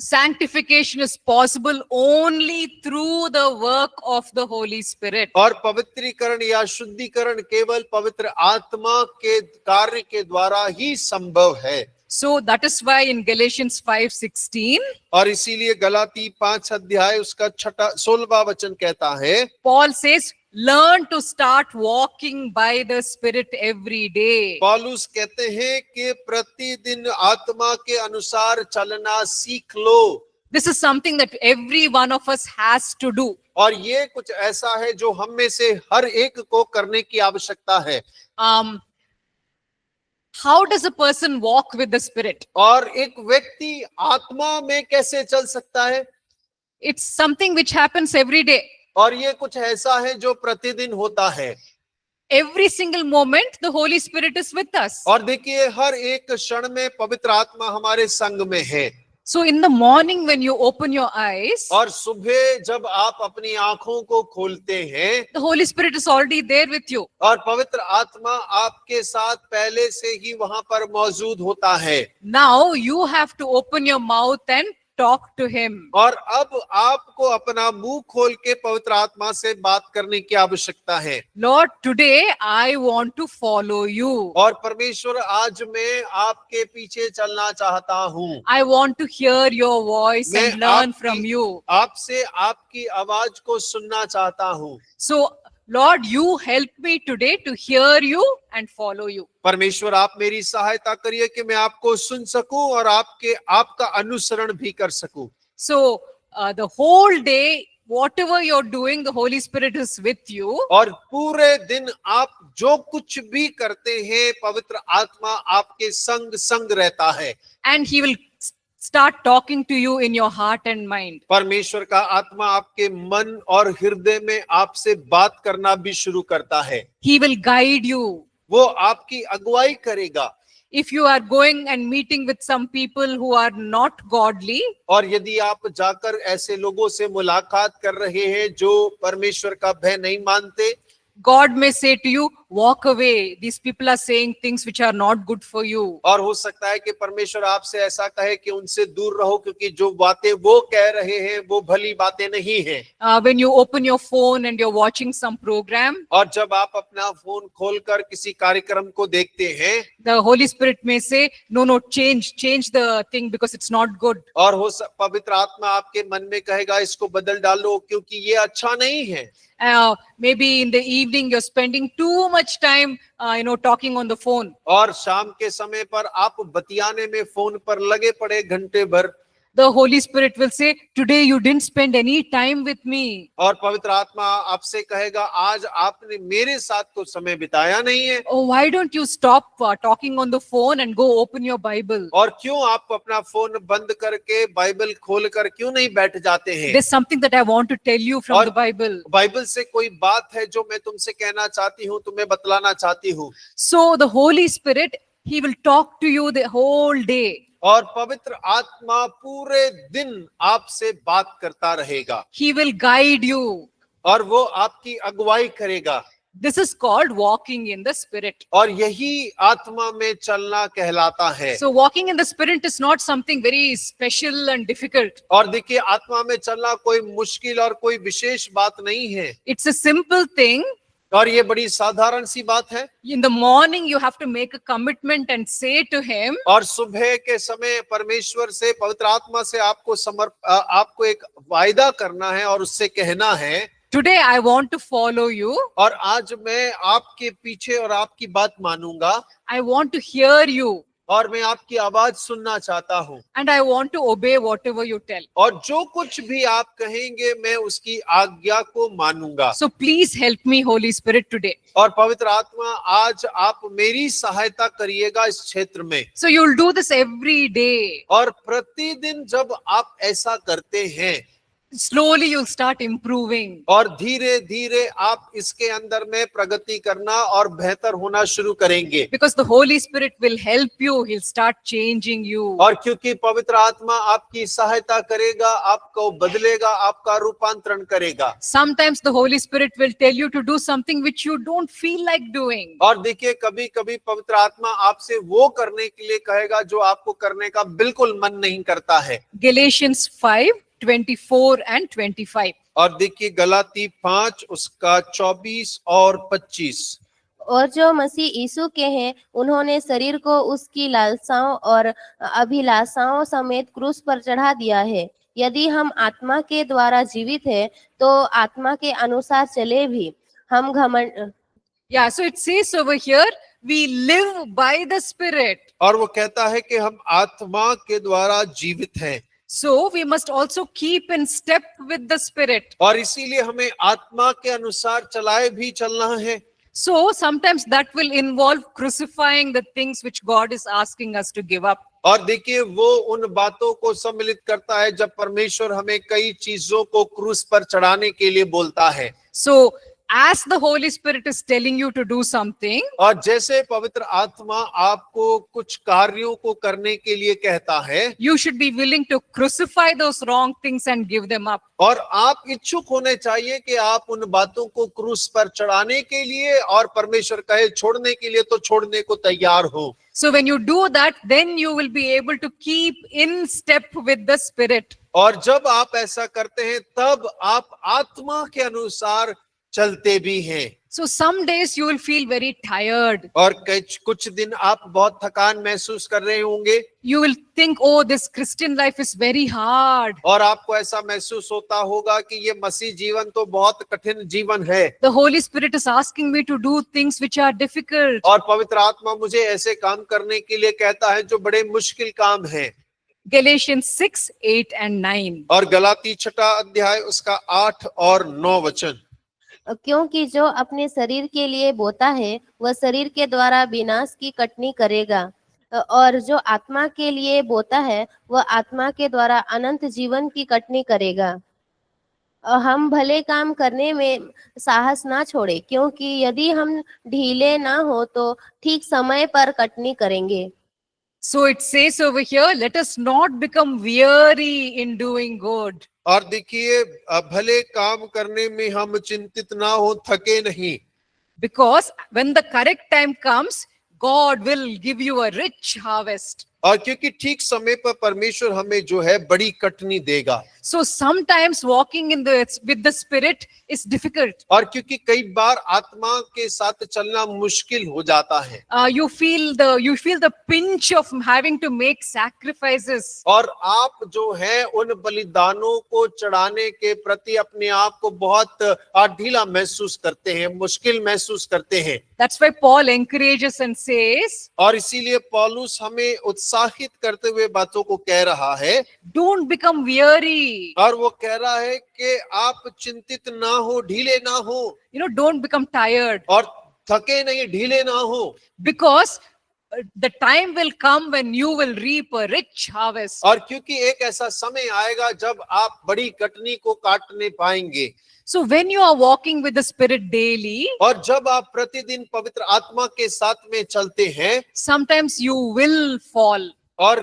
Sanctification is possible only through the work of the Holy Spirit. और पवित्रीकरण या शुद्धिकरण केवल पवित्र आत्मा के कार्य के द्वारा ही संभव है। So that is why in Galatians 5:16, और इसीलिए गलाती 5 अध्याय उसका 16वां वचन कहता है, Paul says, learn to start walking by the Spirit every day. पौलुस कहते हैं कि प्रतिदिन आत्मा के अनुसार चलना सीख लो। This is something that every one of us has to do. और ये कुछ ऐसा है जो हम में से हर एक को करने की आवश्यकता है। How does a person walk with the Spirit? और एक व्यक्ति आत्मा में कैसे चल सकता है? It's something which happens every day. और ये कुछ ऐसा है जो प्रतिदिन होता है। Every single moment, the Holy Spirit is with us. और देखिए हर एक क्षण में पवित्र आत्मा हमारे संग में है। So in the morning when you open your eyes, और सुबह जब आप अपनी आंखों को खोलते हैं, the Holy Spirit is already there with you. और पवित्र आत्मा आपके साथ पहले से ही वहां पर मौजूद होता है। Now you have to open your mouth and talk to him. और अब आपको अपना मुंह खोल के पवित्र आत्मा से बात करने की आवश्यकता है। Lord, today I want to follow you. और परमेश्वर आज मैं आपके पीछे चलना चाहता हूँ। I want to hear your voice मैं and learn आपकी- from you. आपसे आपकी आवाज को सुनना चाहता हूँ। So Lord, you help me today to hear you and follow you. परमेश्वर आप मेरी सहायता करिए कि मैं आपको सुन सकूं और आपका अनुसरण भी कर सकूं। So the whole day, whatever you're doing, the Holy Spirit is with you. और पूरे दिन आप जो कुछ भी करते हैं पवित्र आत्मा आपके संग रहता है। And he will start talking to you in your heart and mind. परमेश्वर का आत्मा आपके मन और हृदय में आपसे बात करना भी शुरू करता है। He will guide you. वो आपकी अगुवाई करेगा। If you are going and meeting with some people who are not godly, और यदि आप जाकर ऐसे लोगों से मुलाकात कर रहे हैं जो परमेश्वर का भय नहीं मानते, God may say to you, walk away. These people are saying things which are not good for you. और हो सकता है कि परमेश्वर आपसे ऐसा कहे कि उनसे दूर रहो क्योंकि जो बातें वो कह रहे हैं वो भली बातें नहीं हैं। When you open your phone and you're watching some program, और जब आप अपना फोन खोलकर किसी कार्यक्रम को देखते हैं, the Holy Spirit may say, no, change the thing because it's not good. और पवित्र आत्मा आपके मन में कहेगा इसको बदल डालो क्योंकि ये अच्छा नहीं है। Maybe in the evening you're spending too much time, talking on the phone. और शाम के समय पर आप बतियाने में फोन पर लगे पड़े घंटे भर। The Holy Spirit will say, today you didn't spend any time with me. और पवित्र आत्मा आपसे कहेगा आज आपने मेरे साथ तो समय बिताया नहीं है। Oh, why don't you stop talking on the phone and go open your Bible? और क्यों आप अपना फोन बंद करके बाइबल खोलकर क्यों नहीं बैठ जाते हैं? There's something that I want to tell you from the Bible. Bible से कोई बात है जो मैं तुमसे कहना चाहती हूँ, तुम्हें बतलाना चाहती हूँ। So the Holy Spirit, he will talk to you the whole day. और पवित्र आत्मा पूरे दिन आपसे बात करता रहेगा। He will guide you. और वो आपकी अगुवाई करेगा। This is called walking in the Spirit. और यही आत्मा में चलना कहलाता है। So walking in the Spirit is not something very special and difficult. और देखिए आत्मा में चलना कोई मुश्किल और कोई विशेष बात नहीं है। It's a simple thing. और ये बड़ी साधारण सी बात है। In the morning you have to make a commitment and say to him, और सुबह के समय परमेश्वर से पवित्र आत्मा से आपको एक वायदा करना है और उससे कहना है, today I want to follow you. और आज मैं आपके पीछे और आपकी बात मानूंगा। I want to hear you. और मैं आपकी आवाज सुनना चाहता हूँ। And I want to obey whatever you tell. और जो कुछ भी आप कहेंगे मैं उसकी आज्ञा को मानूंगा। So please help me, Holy Spirit, today. और पवित्र आत्मा आज आप मेरी सहायता करिएगा इस क्षेत्र में। So you'll do this every day. और प्रतिदिन जब आप ऐसा करते हैं, slowly you'll start improving. और धीरे धीरे आप इसके अंदर में प्रगति करना और बेहतर होना शुरू करेंगे। Because the Holy Spirit will help you, He'll start changing you. और क्योंकि पवित्र आत्मा आपकी सहायता करेगा, आपको बदलेगा, आपका रूपांतरण करेगा। Sometimes the Holy Spirit will tell you to do something which you don't feel like doing. और देखिए कभी कभी पवित्र आत्मा आपसे वो करने के लिए कहेगा जो आपको करने का बिल्कुल मन नहीं करता है। Galatians 5:24 and 25. और देखिए गलाती 5 उसका 24 और 25। और जो मसीह यीशु के हैं उन्होंने शरीर को उसकी लालसाओं और अभिलाषाओं समेत क्रूस पर चढ़ा दिया है। यदि हम आत्मा के द्वारा जीवित हैं तो आत्मा के अनुसार चले भी। हम घमंड Yeah, so it says over here, we live by the Spirit. और वो कहता है कि हम आत्मा के द्वारा जीवित हैं। So we must also keep in step with the Spirit. और इसीलिए हमें आत्मा के अनुसार चलाए भी चलना है। So sometimes that will involve crucifying the things which God is asking us to give up. और देखिए वो उन बातों को सम्मिलित करता है जब परमेश्वर हमें कई चीजों को क्रूस पर चढ़ाने के लिए बोलता है। So as the Holy Spirit is telling you to do something, और जैसे पवित्र आत्मा आपको कुछ कार्यों को करने के लिए कहता है, you should be willing to crucify those wrong things and give them up. और आप इच्छुक होने चाहिए कि आप उन बातों को क्रूस पर चढ़ाने के लिए और परमेश्वर कहे छोड़ने के लिए तो छोड़ने को तैयार हो। So when you do that, then you will be able to keep in step with the Spirit. और जब आप ऐसा करते हैं तब आप आत्मा के अनुसार चलते भी हैं। So some days you will feel very tired. और कुछ दिन आप बहुत थकान महसूस कर रहे होंगे। You will think, oh, this Christian life is very hard. और आपको ऐसा महसूस होता होगा कि ये मसीह जीवन तो बहुत कठिन जीवन है। The Holy Spirit is asking me to do things which are difficult. और पवित्र आत्मा मुझे ऐसे काम करने के लिए कहता है जो बड़े मुश्किल काम है। Galatians 6, 8 and 9. और गलाती 6 अध्याय उसका 8 और 9 वचन। क्योंकि जो अपने शरीर के लिए बोता है वह शरीर के द्वारा विनाश की कटनी करेगा, और जो आत्मा के लिए बोता है वह आत्मा के द्वारा अनंत जीवन की कटनी करेगा। हम भले काम करने में साहस ना छोड़े, क्योंकि यदि हम ढीले ना हो तो ठीक समय पर कटनी करेंगे। So it says over here, let us not become weary in doing good. और देखिए भले काम करने में हम चिंतित ना हो, थके नहीं। Because when the correct time comes, God will give you a rich harvest. और क्योंकि ठीक समय पर परमेश्वर हमें जो है बड़ी कटनी देगा। So sometimes walking with the Spirit is difficult. और क्योंकि कई बार आत्मा के साथ चलना मुश्किल हो जाता है। You feel the pinch of having to make sacrifices. और आप जो है उन बलिदानों को चढ़ाने के प्रति अपने आप को बहुत ढीला महसूस करते हैं, मुश्किल महसूस करते हैं। That's why Paul encourages and says, और इसीलिए पौलुस हमें उत्साहित करते हुए बातों को कह रहा है। don't become weary. और वो कह रहा है कि आप चिंतित ना हो, ढीले ना हो। Don't become tired. और थके नहीं, ढीले ना हो। Because the time will come when you will reap a rich harvest. और क्योंकि एक ऐसा समय आएगा जब आप बड़ी कटनी को काटने पाएंगे। So when you are walking with the Spirit daily, और जब आप प्रतिदिन पवित्र आत्मा के साथ में चलते हैं, sometimes you will fall. और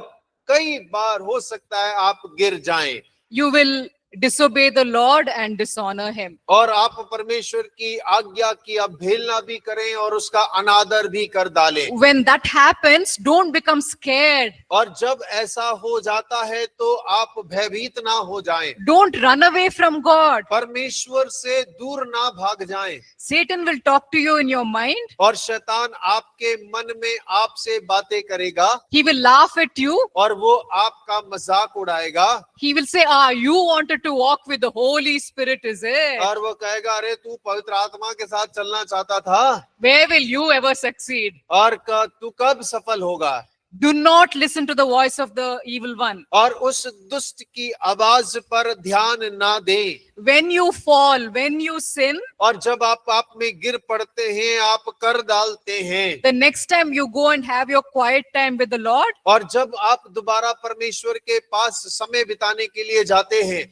कई बार हो सकता है आप गिर जाएं। You will disobey the Lord and dishonor Him. और आप परमेश्वर की आज्ञा की अवहेलना भी करें और उसका अनादर भी कर डालें। When that happens, don't become scared. और जब ऐसा हो जाता है तो आप भयभीत ना हो जाएं। Don't run away from God. परमेश्वर से दूर ना भाग जाएं। Satan will talk to you in your mind. और शैतान आपके मन में आपसे बातें करेगा। He will laugh at you. और वो आपका मजाक उड़ाएगा। He will say, you wanted to walk with the Holy Spirit, is it? और वो कहेगा, अरे तू पवित्र आत्मा के साथ चलना चाहता था, Where will you ever succeed? और तू कब सफल होगा? Do not listen to the voice of the evil one. और उस दुष्ट की आवाज पर ध्यान ना दे। When you fall, when you sin, और जब आप पाप में गिर पड़ते हैं, आप कर डालते हैं, the next time you go and have your quiet time with the Lord, और जब आप दोबारा परमेश्वर के पास समय बिताने के लिए जाते हैं,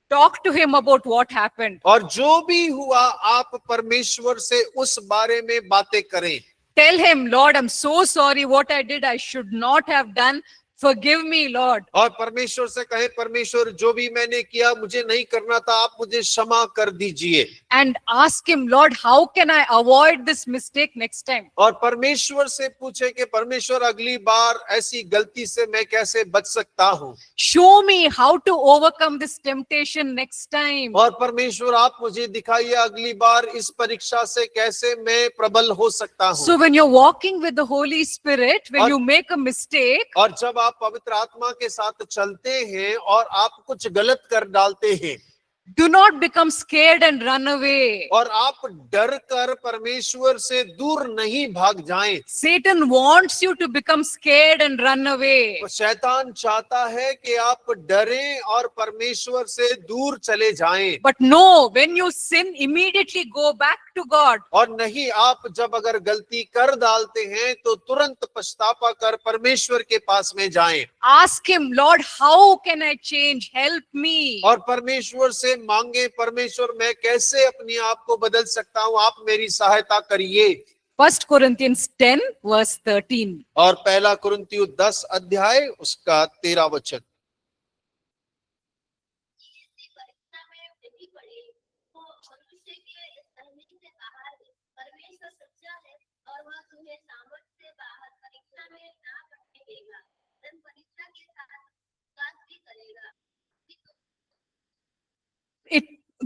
talk to him about what happened. और जो भी हुआ आप परमेश्वर से उस बारे में बातें करें। Tell him, Lord, I'm so sorry. What I did, I should not have done. Forgive me, Lord. और परमेश्वर से कहे, परमेश्वर जो भी मैंने किया मुझे नहीं करना था, आप मुझे क्षमा कर दीजिए। And ask him, Lord, how can I avoid this mistake next time? और परमेश्वर से पूछे कि परमेश्वर अगली बार ऐसी गलती से मैं कैसे बच सकता हूँ। Show me how to overcome this temptation next time. और परमेश्वर आप मुझे दिखाइए अगली बार इस परीक्षा से कैसे मैं प्रबल हो सकता हूँ। So when you're walking with the Holy Spirit, when you make a mistake, और जब आप पवित्र आत्मा के साथ चलते हैं और आप कुछ गलत कर डालते हैं, do not become scared and run away. और आप डर कर परमेश्वर से दूर नहीं भाग जाएं। Satan wants you to become scared and run away. तो शैतान चाहता है कि आप डरें और परमेश्वर से दूर चले जाएं। But no, when you sin, immediately go back to God. और नहीं, आप जब अगर गलती कर डालते हैं तो तुरंत पछतावा कर परमेश्वर के पास में जाएं। Ask him, Lord, how can I change? Help me. और परमेश्वर से मांगे, परमेश्वर मैं कैसे अपने आप को बदल सकता हूँ, आप मेरी सहायता करिए। 1 Corinthians 10 verse 13. और पहला कुरिन्थियों 10 अध्याय उसका 13 वचन। परीक्षा में नहीं पड़े तो मनुष्य के सहने से बाहर परमेश्वर सच्चा है और वह तुम्हें सामर्थ्य से बाहर परीक्षा में ना पड़ने देगा, धन परीक्षा के साथ विकास भी करेगा।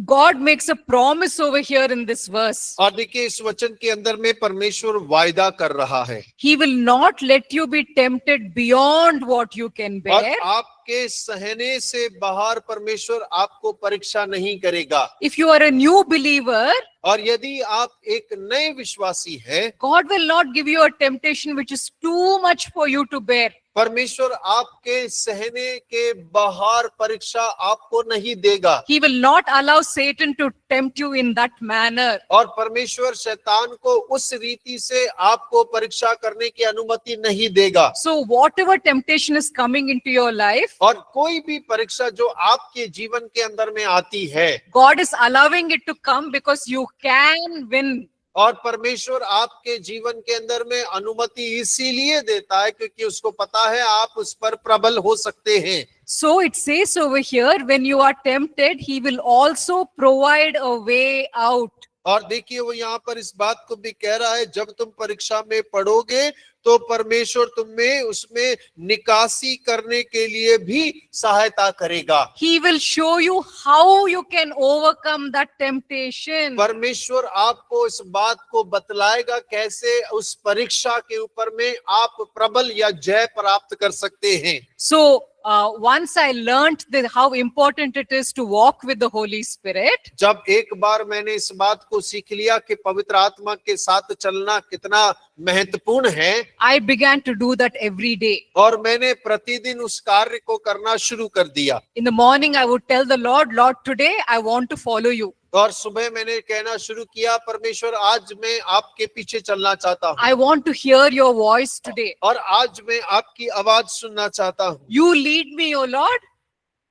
God makes a promise over here in this verse. और देखिए इस वचन के अंदर में परमेश्वर वायदा कर रहा है, He will not let you be tempted beyond what you can और bear. आपके सहने से बाहर परमेश्वर आपको परीक्षा नहीं करेगा। If you are a new believer, और यदि आप एक नए विश्वासी हैं, God will not give you a temptation which is too much for you to bear. परमेश्वर आपके सहने के बाहर परीक्षा आपको नहीं देगा। He will not allow Satan to tempt you in that manner. और परमेश्वर शैतान को उस रीति से आपको परीक्षा करने की अनुमति नहीं देगा। So whatever temptation is coming into your life, और कोई भी परीक्षा जो आपके जीवन के अंदर में आती है, God is allowing it to come because you can win. और परमेश्वर आपके जीवन के अंदर में अनुमति इसीलिए देता है क्योंकि उसको पता है आप उस पर प्रबल हो सकते हैं। So it says over here, when you are tempted, He will also provide a way out. और देखिए वो यहाँ पर इस बात को भी कह रहा है, जब तुम परीक्षा में पढ़ोगे तो परमेश्वर तुम्हें उसमें निकासी करने के लिए भी सहायता करेगा। He will show you how you can overcome that temptation. परमेश्वर आपको इस बात को बतलाएगा कैसे उस परीक्षा के ऊपर में आप प्रबल या जय प्राप्त कर सकते हैं। So once I learned how important it is to walk with the Holy Spirit, जब एक बार मैंने इस बात को सीख लिया कि पवित्र आत्मा के साथ चलना कितना महत्वपूर्ण है, I began to do that every day. और मैंने प्रतिदिन उस कार्य को करना शुरू कर दिया। In the morning, I would tell the Lord, Lord, today I want to follow you. और सुबह मैंने कहना शुरू किया, परमेश्वर आज मैं आपके पीछे चलना चाहता हूँ, I want to hear your voice today. और आज मैं आपकी आवाज सुनना चाहता हूँ, You lead me, O Lord,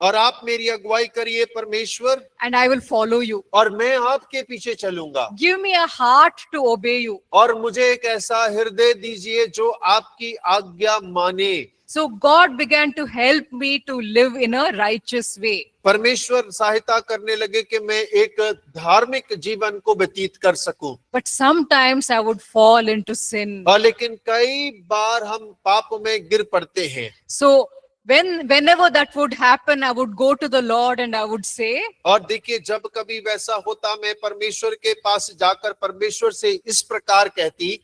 और आप मेरी अगुवाई करिए परमेश्वर, and I will follow you. और मैं आपके पीछे चलूंगा। Give me a heart to obey you. और मुझे एक ऐसा हृदय दीजिए जो आपकी आज्ञा माने। So God began to help me to live in a righteous way. परमेश्वर सहायता करने लगे कि मैं एक धार्मिक जीवन को व्यतीत कर सकूं। But sometimes I would fall into sin. और लेकिन कई बार हम पाप में गिर पड़ते हैं। So whenever that would happen, I would go to the Lord and I would say, और देखिए जब कभी वैसा होता, मैं परमेश्वर के पास जाकर परमेश्वर से इस प्रकार कहती,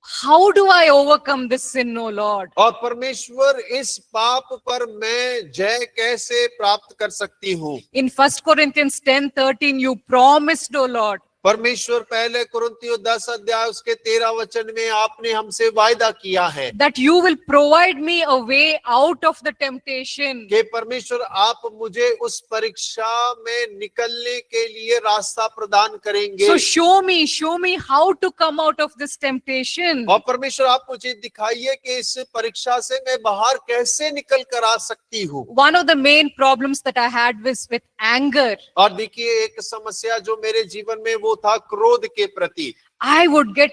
how do I overcome this sin, O Lord? और परमेश्वर इस पाप पर मैं जय कैसे प्राप्त कर सकती हूँ। In 1 Corinthians 10:13, you promised, O Lord, परमेश्वर पहले कुरिन्थियों 10 अध्याय उसके 13 वचन में आपने हमसे वायदा किया है that you will provide me a way out of the temptation. कि परमेश्वर आप मुझे उस परीक्षा में निकलने के लिए रास्ता प्रदान करेंगे। So show me how to come out of this temptation. और परमेश्वर आप मुझे दिखाइए कि इस परीक्षा से मैं बाहर कैसे निकल कर आ सकती हूँ। One of the main problems that I had was with anger. और देखिए एक समस्या जो मेरे जीवन में वो था क्रोध के प्रति, I would get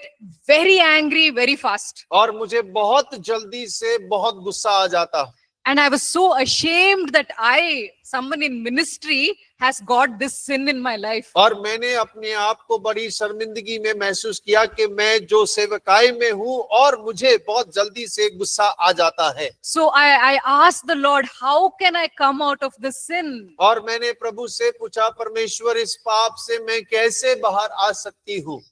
very angry very fast. और मुझे बहुत जल्दी से बहुत गुस्सा आ जाता। And I was so ashamed that someone in ministry, has got this sin in my life. और मैंने अपने आप को बड़ी शर्मिंदगी में महसूस किया कि मैं जो सेवकाई में हूँ और मुझे बहुत जल्दी से गुस्सा आ जाता है। So I asked the Lord, how can I come out of this sin? और मैंने प्रभु से पूछा, परमेश्वर इस पाप से मैं कैसे बाहर आ सकती हूँ?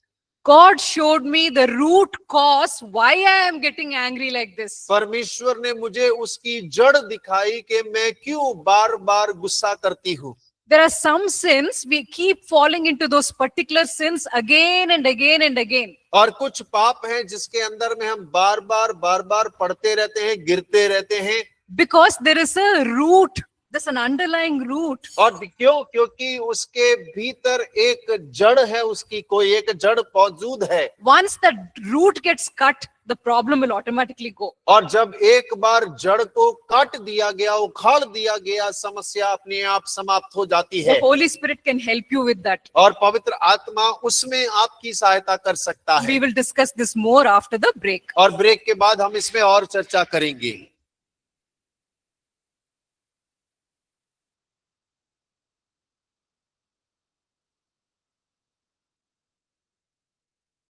God showed me the root cause why I am getting angry like this. परमेश्वर ने मुझे उसकी जड़ दिखाई कि मैं क्यों बार बार गुस्सा करती हूँ। There are some sins, we keep falling into those particular sins again and again and again. और कुछ पाप हैं जिसके अंदर में हम बार बार पढ़ते रहते हैं, गिरते रहते हैं। Because there is a root, there's an underlying root. और क्यों? क्योंकि उसके भीतर एक जड़ है, उसकी कोई एक जड़ मौजूद है। Once the root gets cut, the problem will automatically go. और जब एक बार जड़ को काट दिया गया, उखाड़ दिया गया, समस्या अपने आप समाप्त हो जाती है। The Holy Spirit can help you with that. और पवित्र आत्मा उसमें आपकी सहायता कर सकता है। We will discuss this more after the break. और ब्रेक के बाद हम इसमें और चर्चा करेंगे।